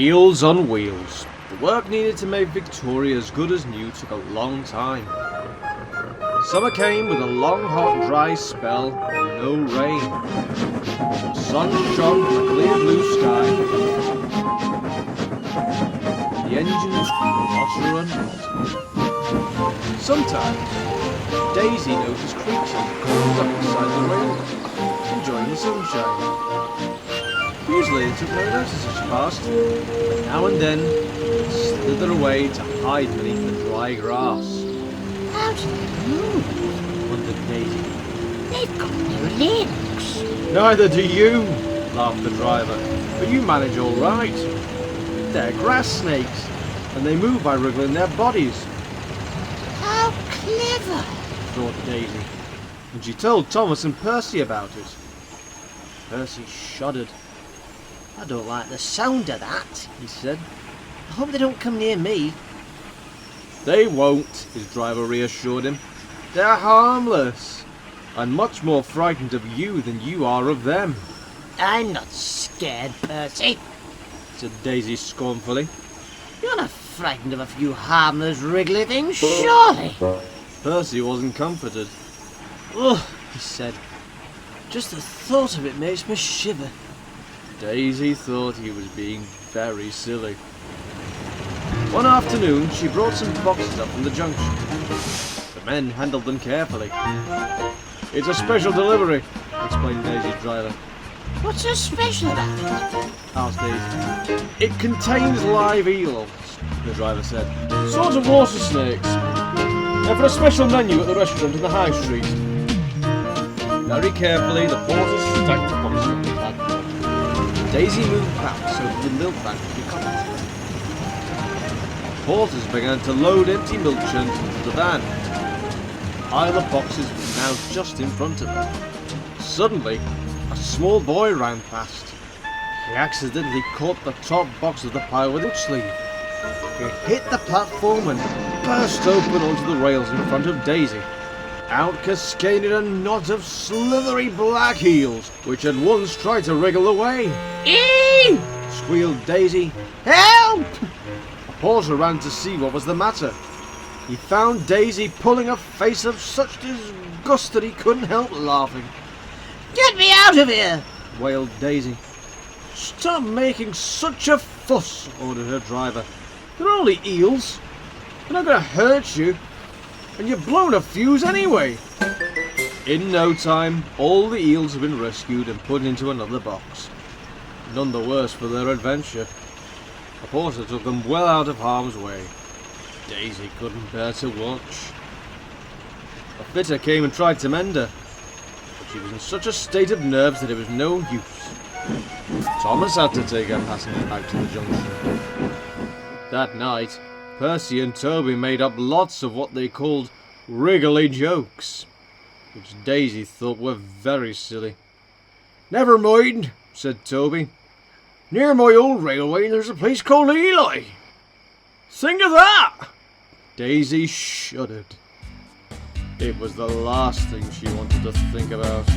Eels on wheels. The work needed to make Victoria as good as new took a long time. Summer came with a long, hot, dry spell and no rain. The sun shone from a clear blue sky. The engines grew hotter and hotter. Sometimes, Daisy noticed creatures curled up beside the rail, enjoying the sunshine. Usually they took no notice as she passed, but now and then they slithered away to hide beneath the dry grass. How do they move? Wondered Daisy. They've got no legs. Neither do you, laughed the driver, but you manage all right. They're grass snakes, and they move by wriggling their bodies. How clever, thought Daisy, and she told Thomas and Percy about it. Percy shuddered. I don't like the sound of that, he said. I hope they don't come near me. They won't, his driver reassured him. They're harmless. I'm much more frightened of you than you are of them. I'm not scared, Percy, said Daisy scornfully. You're not frightened of a few harmless wriggly things, surely? Percy wasn't comforted. Ugh, he said. Just the thought of it makes me shiver. Daisy thought he was being very silly. One afternoon, she brought some boxes up from the junction. The men handled them carefully. It's a special delivery, explained Daisy's driver. What's so special about it? Asked Daisy. It contains live eels, the driver said. Sort of water snakes. They're for a special menu at the restaurant in the High Street. Very carefully, the porters stacked the boxes on the platform. Daisy moved back so that the milk van could be covered. The porters began to load empty milk churns into the van. The pile of boxes was now just in front of them. Suddenly, a small boy ran past. He accidentally caught the top box of the pile with its sleeve. It hit the platform and burst open onto the rails in front of Daisy. Out cascaded a knot of slithery black eels, which at once tried to wriggle away. Eee! Squealed Daisy. Help! A porter ran to see what was the matter. He found Daisy pulling a face of such disgust that he couldn't help laughing. Get me out of here! Wailed Daisy. Stop making such a fuss, ordered her driver. They're only eels. They're not going to hurt you. And you've blown a fuse anyway. In no time, all the eels had been rescued and put into another box. None the worse for their adventure. A porter took them well out of harm's way. Daisy couldn't bear to watch. A fitter came and tried to mend her, but she was in such a state of nerves that it was no use. Thomas had to take her passengers back to the junction. That night, Percy and Toby made up lots of what they called wriggly jokes, which Daisy thought were very silly. Never mind, said Toby. Near my old railway there's a place called Eli. Think of that! Daisy shuddered. It was the last thing she wanted to think about.